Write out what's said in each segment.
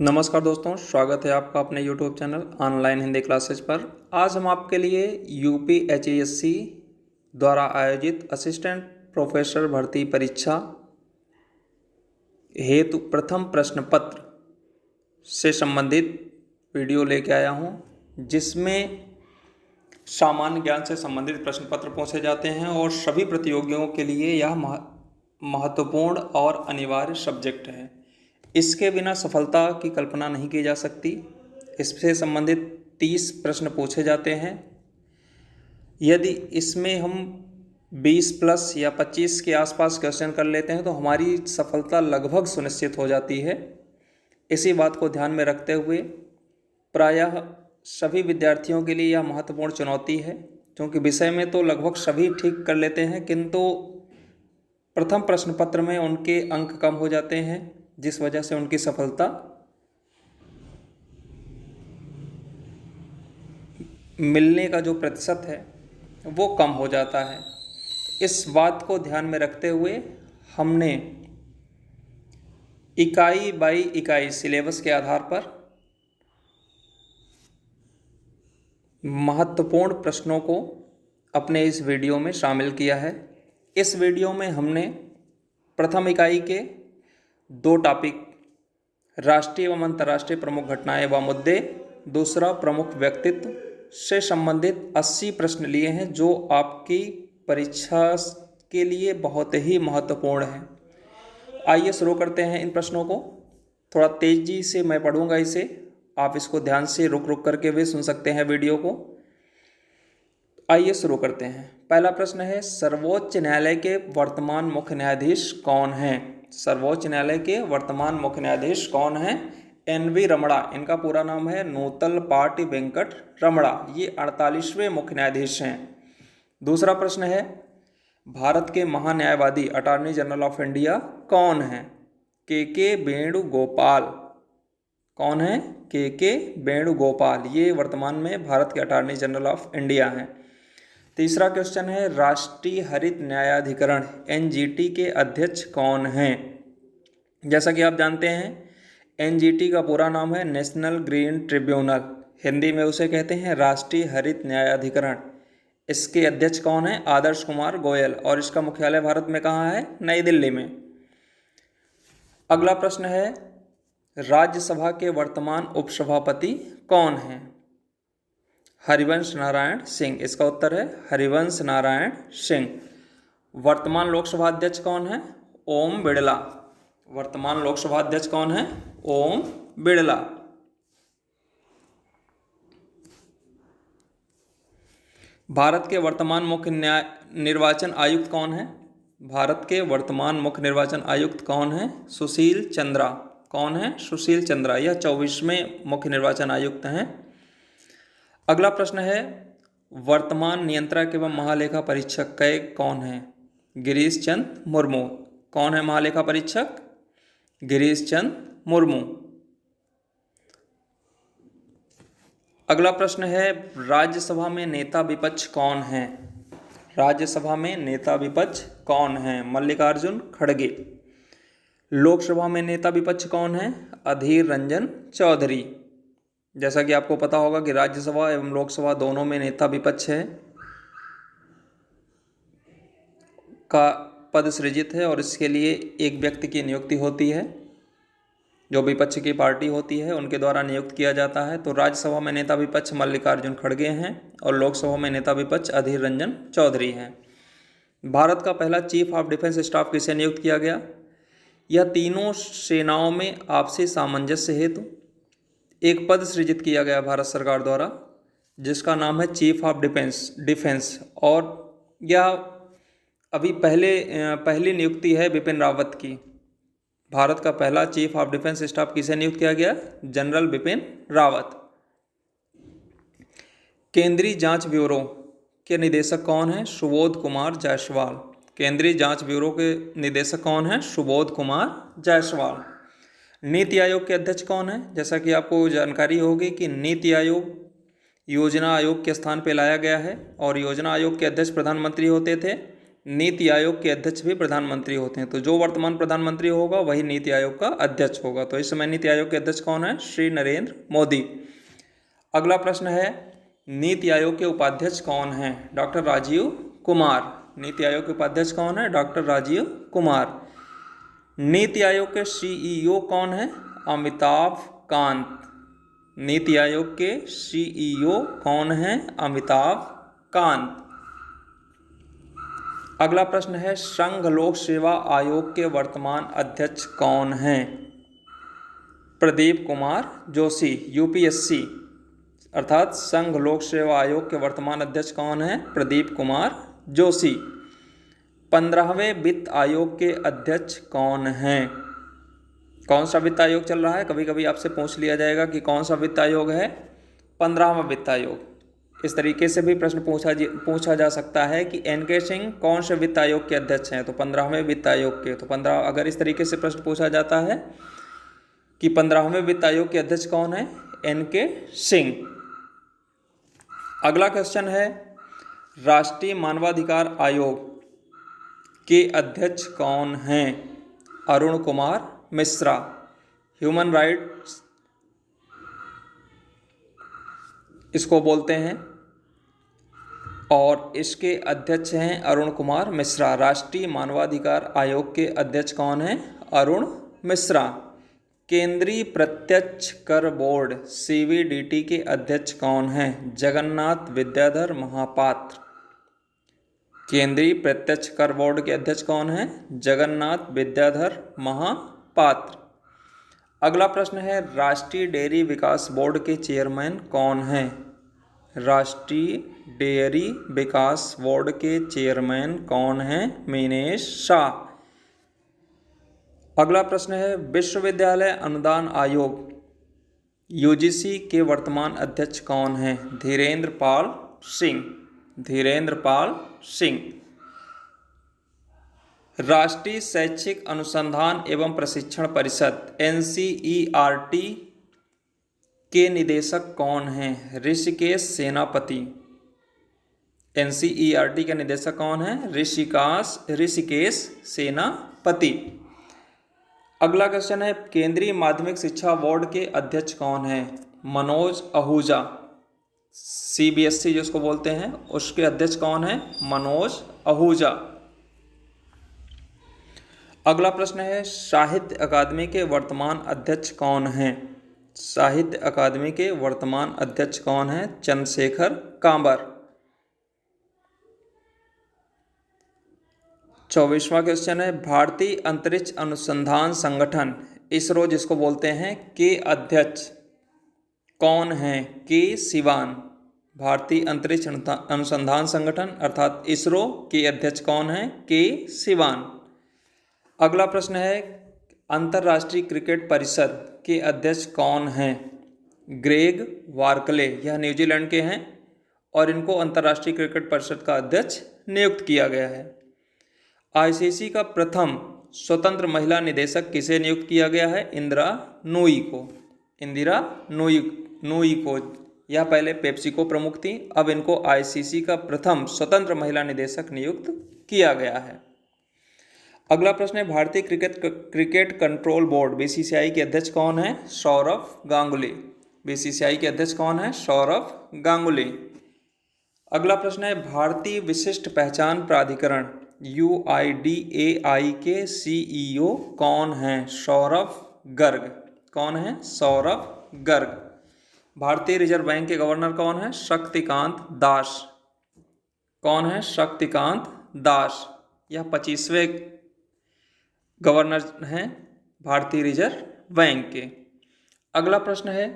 नमस्कार दोस्तों, स्वागत है आपका अपने YouTube channel online Hindi classes पर। आज हम आपके लिए UPHESC द्वारा आयोजित असिस्टेंट प्रोफेसर भर्ती परीक्षा हेतु प्रथम प्रश्न पत्र से संबंधित वीडियो लेके आया हूं, जिसमें सामान्य ज्ञान से संबंधित प्रश्न पत्र पूछे जाते हैं और सभी प्रतियोगियों के लिए यह महत्वपूर्ण और अनिवार्य सब्जेक्ट है। इसके बिना सफलता की कल्पना नहीं की जा सकती। इससे संबंधित 30 प्रश्न पूछे जाते हैं। यदि इसमें हम 20 प्लस या 25 के आसपास क्वेश्चन कर लेते हैं तो हमारी सफलता लगभग सुनिश्चित हो जाती है। इसी बात को ध्यान में रखते हुए प्रायः सभी विद्यार्थियों के लिए यह महत्वपूर्ण चुनौती है, क्योंकि विषय में तो लगभग सभी ठीक कर लेते हैं, किंतु प्रथम प्रश्न पत्र में उनके अंक कम हो जाते हैं, जिस वजह से उनकी सफलता मिलने का जो प्रतिशत है वो कम हो जाता है। इस बात को ध्यान में रखते हुए हमने इकाई बाई इकाई सिलेबस के आधार पर महत्वपूर्ण प्रश्नों को अपने इस वीडियो में शामिल किया है। इस वीडियो में हमने प्रथम इकाई के 2 टॉपिक, राष्ट्रीय एवं अंतर्राष्ट्रीय प्रमुख घटनाएं व मुद्दे, दूसरा प्रमुख व्यक्तित्व से संबंधित 80 प्रश्न लिए हैं, जो आपकी परीक्षा के लिए बहुत ही महत्वपूर्ण हैं। आइए शुरू करते हैं इन प्रश्नों को। थोड़ा तेजी से मैं पढ़ूंगा इसे, आप इसको ध्यान से रुक रुक करके भी सुन सकते हैं वीडियो को। आइए शुरू करते हैं। पहला प्रश्न है, सर्वोच्च न्यायालय के वर्तमान मुख्य न्यायाधीश कौन हैं? सर्वोच्च न्यायालय के वर्तमान मुख्य न्यायाधीश कौन हैं? NV रमणा। इनका पूरा नाम है नूतलपाटी वेंकट रमणा। ये 48वें मुख्य न्यायाधीश हैं। दूसरा प्रश्न है, भारत के महान्यायवादी अटॉर्नी जनरल ऑफ इंडिया कौन हैं? के वेणुगोपाल। कौन है? के वेणुगोपाल। ये वर्तमान में भारत के अटॉर्नी जनरल ऑफ इंडिया हैं। तीसरा क्वेश्चन है, राष्ट्रीय हरित न्यायाधिकरण NGT के अध्यक्ष कौन हैं? जैसा कि आप जानते हैं, NGT का पूरा नाम है नेशनल ग्रीन ट्रिब्यूनल। हिंदी में उसे कहते हैं राष्ट्रीय हरित न्यायाधिकरण। इसके अध्यक्ष कौन है? आदर्श कुमार गोयल। और इसका मुख्यालय भारत में कहाँ है? नई दिल्ली में। अगला प्रश्न है, राज्यसभा के वर्तमान उपसभापति कौन हैं? हरिवंश नारायण सिंह। इसका उत्तर है हरिवंश नारायण सिंह। वर्तमान लोकसभा अध्यक्ष कौन है? ओम बिड़ला। वर्तमान लोकसभा अध्यक्ष कौन है? ओम बिड़ला। भारत के वर्तमान मुख्य निर्वाचन आयुक्त कौन है? भारत के वर्तमान मुख्य निर्वाचन आयुक्त कौन है? सुशील चंद्रा। कौन है? सुशील चंद्रा। यह 24वें मुख्य निर्वाचन आयुक्त हैं। अगला प्रश्न है, वर्तमान नियंत्रक एवं महालेखा परीक्षक कौन है? गिरीश चंद मुर्मू। कौन है महालेखा परीक्षक? गिरीश चंद मुर्मू। अगला प्रश्न है, राज्यसभा में नेता विपक्ष कौन है? राज्यसभा में नेता विपक्ष कौन है? मल्लिकार्जुन खड़गे। लोकसभा में नेता विपक्ष कौन है? अधीर रंजन चौधरी। जैसा कि आपको पता होगा कि राज्यसभा एवं लोकसभा दोनों में नेता विपक्ष है का पद सृजित है, और इसके लिए एक व्यक्ति की नियुक्ति होती है, जो विपक्ष की पार्टी होती है उनके द्वारा नियुक्त किया जाता है। तो राज्यसभा में नेता विपक्ष मल्लिकार्जुन खड़गे हैं और लोकसभा में नेता विपक्ष अधीर रंजन चौधरी हैं। भारत का पहला चीफ ऑफ डिफेंस स्टाफ किसे नियुक्त किया गया? यह तीनों सेनाओं में आपसी सामंजस्य हेतु एक पद सृजित किया गया भारत सरकार द्वारा, जिसका नाम है चीफ ऑफ डिफेंस। और यह अभी पहली नियुक्ति है बिपिन रावत की। भारत का पहला चीफ ऑफ डिफेंस स्टाफ किसे नियुक्त किया गया? जनरल बिपिन रावत। केंद्रीय जांच ब्यूरो के निदेशक कौन है? सुबोध कुमार जायसवाल। केंद्रीय जांच ब्यूरो के निदेशक कौन है? सुबोध कुमार जायसवाल। नीति आयोग के अध्यक्ष कौन है? जैसा कि आपको जानकारी होगी कि नीति आयोग योजना आयोग के स्थान पर लाया गया है, और योजना आयोग के अध्यक्ष प्रधानमंत्री होते थे। नीति आयोग के अध्यक्ष भी प्रधानमंत्री होते हैं, तो जो वर्तमान प्रधानमंत्री होगा वही नीति आयोग का अध्यक्ष होगा। तो इस समय नीति आयोग के अध्यक्ष कौन है? श्री नरेंद्र मोदी। अगला प्रश्न है, नीति आयोग के उपाध्यक्ष कौन हैं? डॉक्टर राजीव कुमार। नीति आयोग के उपाध्यक्ष कौन है? डॉक्टर राजीव कुमार। नीति आयोग के सीईओ कौन है? अमिताभ कांत। नीति आयोग के सीईओ कौन हैं? अमिताभ कांत। अगला प्रश्न है, संघ लोक सेवा आयोग के वर्तमान अध्यक्ष कौन हैं? प्रदीप कुमार जोशी। यूपीएससी अर्थात संघ लोक सेवा आयोग के वर्तमान अध्यक्ष कौन हैं? प्रदीप कुमार जोशी। 15वें वित्त आयोग के अध्यक्ष कौन हैं? कौन सा वित्त आयोग चल रहा है? कभी कभी आपसे पूछ लिया जाएगा कि कौन सा वित्त आयोग है? 15वां वित्त आयोग। इस तरीके से भी प्रश्न पूछा जा सकता है कि एन.के. सिंह कौन से वित्त आयोग के अध्यक्ष हैं? तो 15वें वित्त आयोग के। तो 15 अगर इस तरीके से प्रश्न पूछा जाता है कि 15वें वित्त आयोग के अध्यक्ष कौन है? एन.के. सिंह। अगला क्वेश्चन है, राष्ट्रीय मानवाधिकार आयोग के अध्यक्ष कौन हैं? अरुण कुमार मिश्रा। ह्यूमन राइट्स इसको बोलते हैं और इसके अध्यक्ष हैं अरुण कुमार मिश्रा। राष्ट्रीय मानवाधिकार आयोग के अध्यक्ष कौन हैं? अरुण मिश्रा। केंद्रीय प्रत्यक्ष कर बोर्ड CBDT के अध्यक्ष कौन हैं? जगन्नाथ विद्याधर महापात्र। केंद्रीय प्रत्यक्ष कर बोर्ड के अध्यक्ष कौन हैं? जगन्नाथ विद्याधर महापात्र। अगला प्रश्न है, राष्ट्रीय डेयरी विकास बोर्ड के चेयरमैन कौन हैं? राष्ट्रीय डेयरी विकास बोर्ड के चेयरमैन कौन हैं? मीनेश शाह। अगला प्रश्न है, विश्वविद्यालय अनुदान आयोग UGC के वर्तमान अध्यक्ष कौन हैं? धीरेन्द्र पाल सिंह। धीरेन्द्र पाल सिंह। राष्ट्रीय शैक्षिक अनुसंधान एवं प्रशिक्षण परिषद NCERT के निदेशक कौन हैं? ऋषिकेश सेनापति। NCERT के निदेशक कौन हैं? ऋषिकेश सेनापति। अगला क्वेश्चन है, केंद्रीय माध्यमिक शिक्षा बोर्ड के अध्यक्ष कौन हैं? मनोज आहूजा। CBSE जिसको बोलते हैं उसके अध्यक्ष कौन हैं? मनोज आहूजा। अगला प्रश्न है, साहित्य अकादमी के वर्तमान अध्यक्ष कौन हैं? साहित्य अकादमी के वर्तमान अध्यक्ष कौन हैं? चंद्रशेखर कांबर। 24वां क्वेश्चन है, भारतीय अंतरिक्ष अनुसंधान संगठन इसरो जिसको बोलते हैं के अध्यक्ष कौन हैं? के सिवान। भारतीय अंतरिक्ष अनुसंधान संगठन अर्थात इसरो के अध्यक्ष कौन हैं? के सिवान। अगला प्रश्न है, अंतर्राष्ट्रीय क्रिकेट परिषद के अध्यक्ष कौन हैं? ग्रेग वार्कले। यह न्यूजीलैंड के हैं और इनको अंतर्राष्ट्रीय क्रिकेट परिषद का अध्यक्ष नियुक्त किया गया है। ICC का प्रथम स्वतंत्र महिला निदेशक किसे नियुक्त किया गया है? इंदिरा नूई को। इंदिरा नूई को। यह पहले पेप्सिको प्रमुख थी, अब इनको ICC का प्रथम स्वतंत्र महिला निदेशक नियुक्त किया गया है। अगला प्रश्न है, भारतीय क्रिकेट कंट्रोल बोर्ड BCCI के अध्यक्ष कौन है? सौरव गांगुली। BCCI के अध्यक्ष कौन है? सौरव गांगुली। अगला प्रश्न है, भारतीय विशिष्ट पहचान प्राधिकरण UIDAI के CEO कौन हैं? सौरभ गर्ग। कौन है? सौरभ गर्ग। भारतीय रिजर्व बैंक के गवर्नर कौन है? शक्तिकांत दास। कौन है? शक्तिकांत दास। यह 25वें गवर्नर हैं भारतीय रिजर्व बैंक के। अगला प्रश्न है,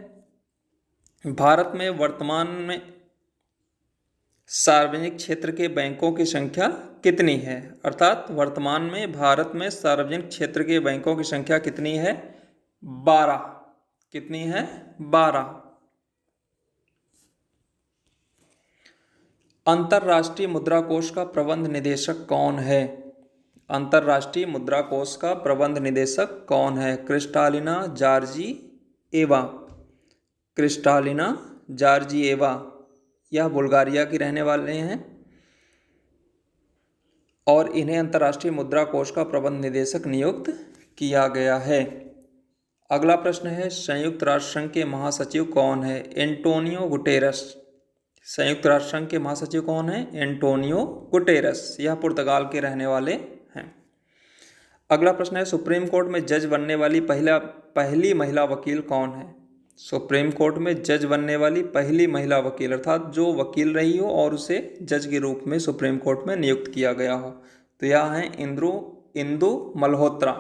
भारत में वर्तमान में सार्वजनिक क्षेत्र के बैंकों की संख्या कितनी है? अर्थात वर्तमान में भारत में सार्वजनिक क्षेत्र के बैंकों की संख्या कितनी है? 12। कितनी है? 12। अंतर्राष्ट्रीय मुद्रा कोष का प्रबंध निदेशक कौन है? अंतर्राष्ट्रीय मुद्रा कोष का प्रबंध निदेशक कौन है? Kristalina Georgieva. Kristalina Georgieva. यह बुल्गारिया की रहने वाले हैं। और इन्हें अंतर्राष्ट्रीय मुद्रा कोष का प्रबंध निदेशक नियुक्त किया गया है। अगला प्रश्न है, संयुक्त राष्ट्र संघ के महासचिव कौन है? Antonio Guterres. संयुक्त राष्ट्र संघ के महासचिव कौन है? Antonio Guterres. यह पुर्तगाल के रहने वाले हैं। अगला प्रश्न है, सुप्रीम कोर्ट में जज बनने वाली पहली महिला वकील कौन है? सुप्रीम कोर्ट में जज बनने वाली पहली महिला वकील, अर्थात जो वकील रही हो और उसे जज के रूप में सुप्रीम कोर्ट में नियुक्त किया गया हो, तो यह है इंदु मल्होत्रा।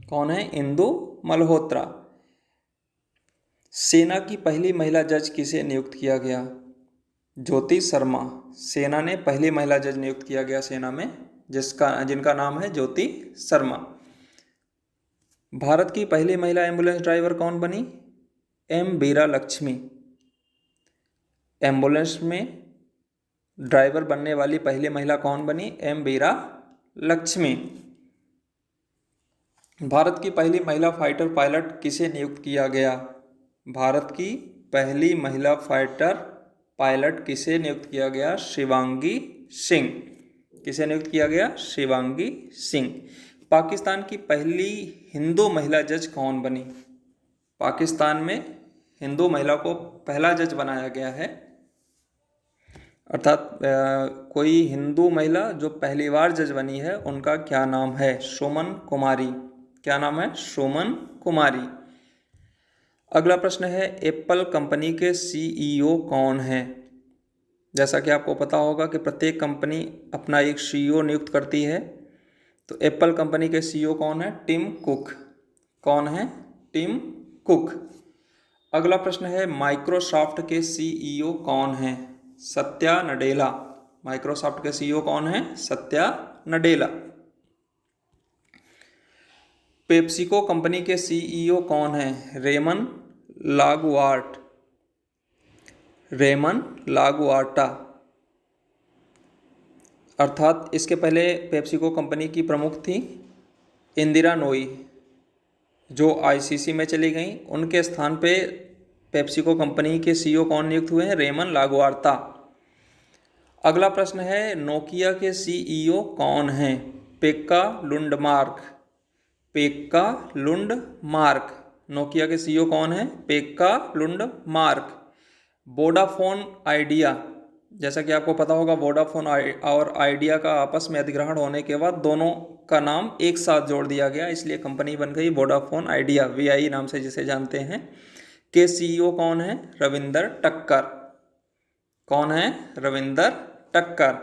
कौन है? इंदु मल्होत्रा। सेना की पहली महिला जज किसे नियुक्त किया गया? ज्योति शर्मा। सेना ने पहली महिला जज नियुक्त किया गया सेना में, जिनका नाम है ज्योति शर्मा। भारत की पहली महिला एम्बुलेंस ड्राइवर कौन बनी? एम बीरा लक्ष्मी। एम्बुलेंस में ड्राइवर बनने वाली पहली महिला कौन बनी? एम बीरा लक्ष्मी। भारत की पहली महिला फाइटर पायलट किसे नियुक्त किया गया? भारत की पहली महिला फाइटर पायलट किसे नियुक्त किया गया? शिवांगी सिंह। किसे नियुक्त किया गया? शिवांगी सिंह। पाकिस्तान की पहली हिंदू महिला जज कौन बनी? पाकिस्तान में हिंदू महिला को पहला जज बनाया गया है, अर्थात कोई हिंदू महिला जो पहली बार जज बनी है, उनका क्या नाम है? सुमन कुमारी। क्या नाम है? सुमन कुमारी। अगला प्रश्न है, एप्पल कंपनी के सीईओ कौन है? जैसा कि आपको पता होगा कि प्रत्येक कंपनी अपना एक सीईओ नियुक्त करती है, तो एप्पल कंपनी के सीईओ कौन है? Tim Cook. कौन है? Tim Cook. अगला प्रश्न है, माइक्रोसॉफ्ट के सीईओ कौन है? सत्या नडेला। माइक्रोसॉफ्ट के सीईओ कौन है? सत्या नडेला। पेप्सिको कंपनी के सीईओ कौन है? Ramon Laguarta. Ramon Laguarta. अर्थात इसके पहले पेप्सिको कंपनी की प्रमुख थी इंदिरा नोई, जो आईसीसी में चली गई। उनके स्थान पे पेप्सिको कंपनी के सीईओ कौन नियुक्त हुए हैं? रेमन लागुआर्ता। अगला प्रश्न है, नोकिया के सीईओ कौन हैं? पेक्का लुंडमार्क। पेक्का लुंडमार्क। नोकिया के सीईओ कौन है? पेक्का लुंडमार्क। वोडाफोन आइडिया, जैसा कि आपको पता होगा, वोडाफोन और आइडिया का आपस में अधिग्रहण होने के बाद दोनों का नाम एक साथ जोड़ दिया गया, इसलिए कंपनी बन गई वोडाफोन आइडिया, वीआई नाम से जिसे जानते हैं। के सीईओ कौन है? रविंदर टक्कर। कौन है? रविंदर टक्कर।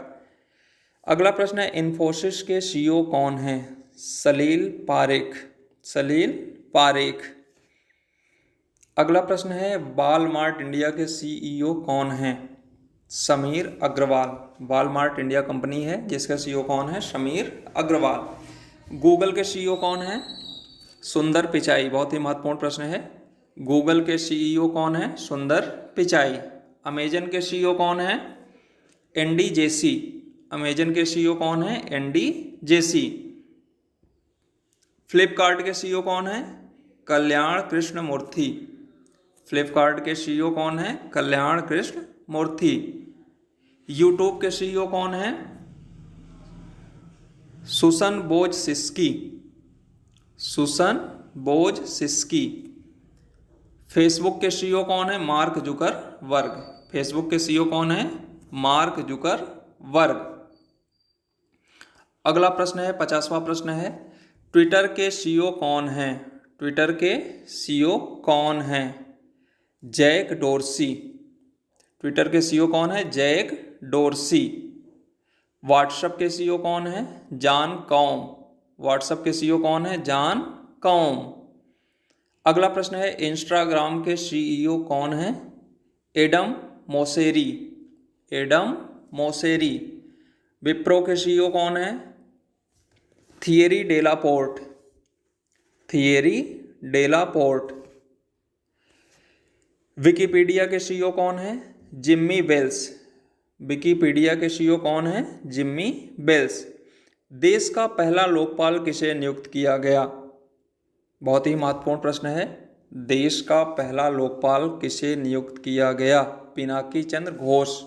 अगला प्रश्न है, इन्फोसिस के सीईओ कौन है? सलील पारेख। सलील पारेख। अगला प्रश्न है, वॉलमार्ट इंडिया के सीईओ कौन है? Sameer Agarwal. Walmart India company है जिसका सीईओ कौन है? समीर अग्रवाल। गूगल के सीईओ कौन है? सुंदर पिचाई। बहुत ही महत्वपूर्ण प्रश्न है। गूगल के सीईओ कौन है? सुंदर पिचाई। अमेजन के सीईओ कौन है? Andy Jassy. अमेजन के सीईओ कौन है? Andy Jassy. फ्लिपकार्ट के सीईओ कौन है? कल्याण कृष्ण मूर्ति। फ्लिपकार्ट के सीईओ कौन है? कल्याण कृष्ण मूर्ति। यूट्यूब के सीईओ कौन है? सुसन बोज सिस्की। सुसन बोज सिस्की। फेसबुक के सीईओ कौन है? Mark Zuckerberg. फेसबुक के सीईओ कौन है? Mark Zuckerberg. अगला प्रश्न है, 50वां प्रश्न है, ट्विटर के सीईओ कौन है? ट्विटर के सीईओ कौन है? Jack Dorsey. ट्विटर के सीईओ कौन है? Jack Dorsey. व्हाट्सएप के सीईओ कौन है? Jan Koum. व्हाट्सएप के सीईओ कौन है? Jan Koum. अगला प्रश्न है, इंस्टाग्राम के सीईओ कौन है? Adam Mosseri. Adam Mosseri. Wipro के सीईओ कौन है? Thierry Delaporte. Thierry Delaporte. Wikipedia के सीईओ कौन है? Jimmy Wales. विकिपीडिया के सीईओ कौन है? Jimmy Wales. देश का पहला लोकपाल किसे नियुक्त किया गया? बहुत ही महत्वपूर्ण प्रश्न है। देश का पहला लोकपाल किसे नियुक्त किया गया? पिनाकी चंद्र घोष।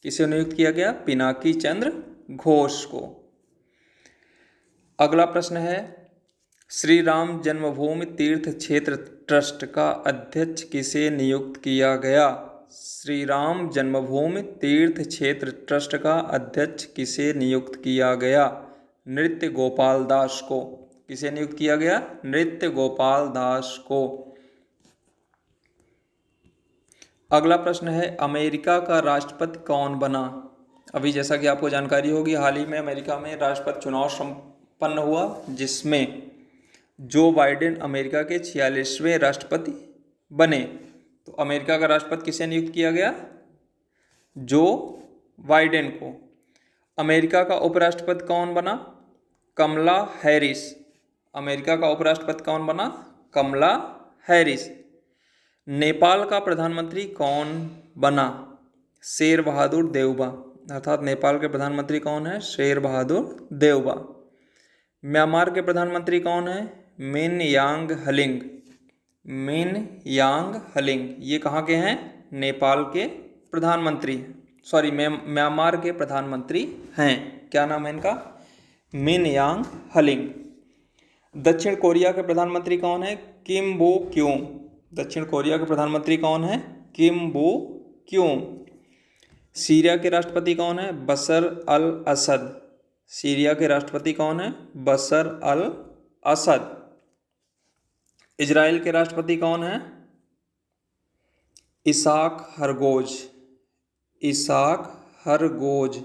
किसे नियुक्त किया गया? पिनाकी चंद्र घोष को। अगला प्रश्न है, श्री राम जन्मभूमि तीर्थ क्षेत्र ट्रस्ट का अध्यक्ष किसे नियुक्त किया गया? श्री राम जन्मभूमि तीर्थ क्षेत्र ट्रस्ट का अध्यक्ष किसे नियुक्त किया गया? नृत्य गोपाल दास को। किसे नियुक्त किया गया? नृत्य गोपाल दास को। अगला प्रश्न है, अमेरिका का राष्ट्रपति कौन बना? अभी जैसा कि आपको जानकारी होगी, हाल ही में अमेरिका में राष्ट्रपति चुनाव संपन्न हुआ, जिसमें जो बाइडेन अमेरिका के 46वें राष्ट्रपति बने। तो अमेरिका का राष्ट्रपति किसे नियुक्त किया गया? जो बाइडेन को। अमेरिका का उपराष्ट्रपति कौन बना? कमला हैरिस। अमेरिका का उपराष्ट्रपति कौन बना? कमला हैरिस। नेपाल का प्रधानमंत्री कौन बना? शेर बहादुर देउबा। अर्थात नेपाल के प्रधानमंत्री कौन है? शेर बहादुर देउबा। म्यांमार के प्रधानमंत्री कौन है? मिन यांग हलिंग। मिन यांग हलिंग। ये कहाँ के हैं? नेपाल के प्रधानमंत्री, सॉरी म्यांमार के प्रधानमंत्री हैं। क्या नाम है इनका? मिन यांग हलिंग। दक्षिण कोरिया के प्रधानमंत्री कौन है? किम बो क्यों। दक्षिण कोरिया के प्रधानमंत्री कौन है? किम बो क्यों। सीरिया के राष्ट्रपति कौन है? बशर अल असद। सीरिया के राष्ट्रपति कौन है? बशर अल असद। इजराइल के राष्ट्रपति कौन है? इसाक हरगोज। इसाक हरगोज।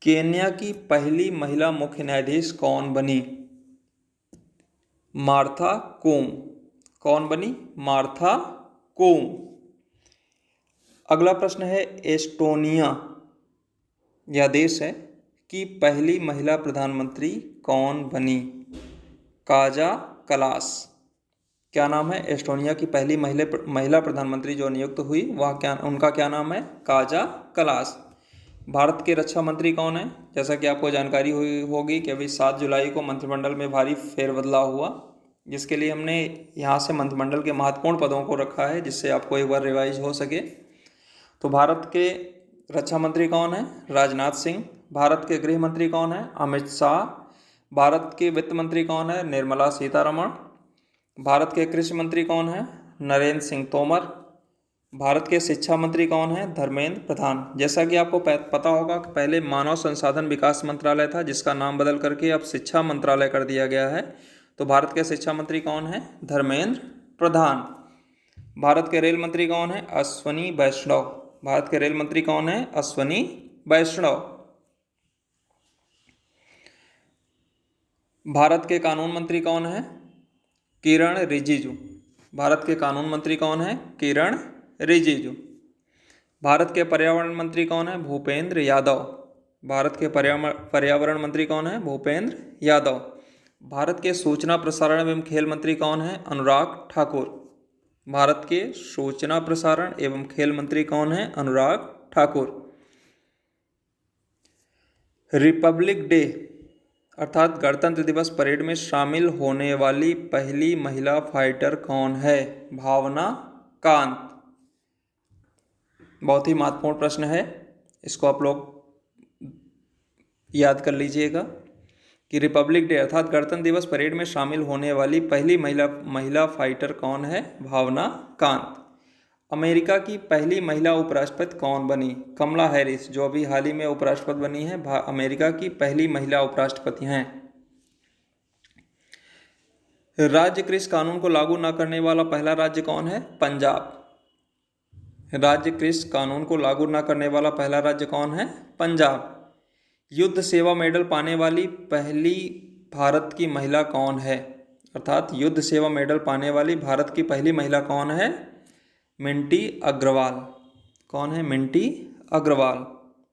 केन्या की पहली महिला मुख्य न्यायाधीश कौन बनी? मार्था कोम। कौन बनी? मार्था कोम। अगला प्रश्न है, एस्टोनिया यह देश है कि पहली महिला प्रधानमंत्री कौन बनी? Kaja Kallas. क्या नाम है? एस्टोनिया की पहली महिला प्रधानमंत्री जो नियुक्त हुई उनका क्या नाम है? Kaja Kallas. भारत के रक्षा मंत्री कौन है? जैसा कि आपको जानकारी हुई होगी कि अभी 7 जुलाई को मंत्रिमंडल में भारी फेरबदलाव हुआ, जिसके लिए हमने यहाँ से मंत्रिमंडल के महत्वपूर्ण पदों को रखा है, जिससे आपको एक बार रिवाइज हो सके। तो भारत के रक्षा मंत्री कौन है? राजनाथ सिंह। भारत के गृह मंत्री कौन है? अमित शाह। भारत के वित्त मंत्री कौन है? निर्मला सीतारमण। भारत के कृषि मंत्री कौन है? नरेंद्र सिंह तोमर। भारत के शिक्षा मंत्री कौन है? धर्मेंद्र प्रधान। जैसा कि आपको पता होगा कि पहले मानव संसाधन विकास मंत्रालय था, जिसका नाम बदल करके अब शिक्षा मंत्रालय कर दिया गया है। तो भारत के शिक्षा मंत्री कौन है? धर्मेंद्र प्रधान। भारत के रेल मंत्री कौन है? अश्वनी वैष्णव। भारत के रेल मंत्री कौन है? अश्वनी वैष्णव। भारत के कानून मंत्री कौन है? किरण रिजिजू। भारत के कानून मंत्री कौन है? किरण रिजिजू। भारत के पर्यावरण मंत्री कौन है? भूपेंद्र यादव। भारत के पर्यावरण मंत्री कौन है? भूपेंद्र यादव। भारत के सूचना प्रसारण एवं खेल मंत्री कौन है? अनुराग ठाकुर। भारत के सूचना प्रसारण एवं खेल मंत्री कौन है? अनुराग ठाकुर। रिपब्लिक डे अर्थात गणतंत्र दिवस परेड में शामिल होने वाली पहली महिला फाइटर कौन है? भावना कांत। बहुत ही महत्वपूर्ण प्रश्न है, इसको आप लोग याद कर लीजिएगा कि रिपब्लिक डे अर्थात गणतंत्र दिवस परेड में शामिल होने वाली पहली महिला फाइटर कौन है? भावना कांत। अमेरिका की पहली महिला उपराष्ट्रपति कौन बनी? कमला हैरिस, जो अभी हाल ही में उपराष्ट्रपति बनी है, अमेरिका की पहली महिला उपराष्ट्रपति हैं। राज्य कृषि कानून को लागू न करने वाला पहला राज्य कौन है? पंजाब। राज्य कृषि कानून को लागू न करने वाला पहला राज्य कौन है? पंजाब। युद्ध सेवा मेडल पाने वाली पहली भारत की महिला कौन है? अर्थात युद्ध सेवा मेडल पाने वाली भारत की पहली महिला कौन है? मिंटी अग्रवाल। कौन है? मिंटी अग्रवाल।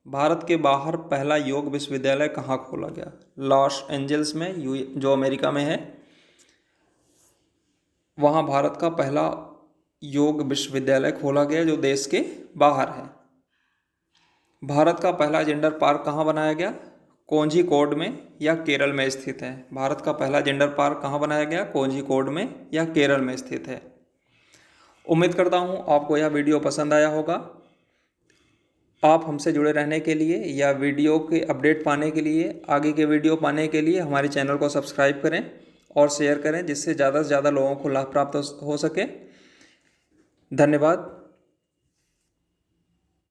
भारत के बाहर पहला योग विश्वविद्यालय कहाँ खोला गया? लॉस एंजल्स में, जो अमेरिका में है, वहाँ भारत का पहला योग विश्वविद्यालय खोला गया, जो देश के बाहर है। भारत का पहला जेंडर पार्क कहाँ बनाया गया? कोझिकोड में या केरल में स्थित है। भारत का पहला जेंडर पार्क कहाँ बनाया गया? कोझिकोड में या केरल में स्थित है। उम्मीद करता हूँ आपको यह वीडियो पसंद आया होगा। आप हमसे जुड़े रहने के लिए या वीडियो के अपडेट पाने के लिए, आगे के वीडियो पाने के लिए हमारे चैनल को सब्सक्राइब करें और शेयर करें, जिससे ज़्यादा से ज़्यादा लोगों को लाभ प्राप्त हो सके। धन्यवाद।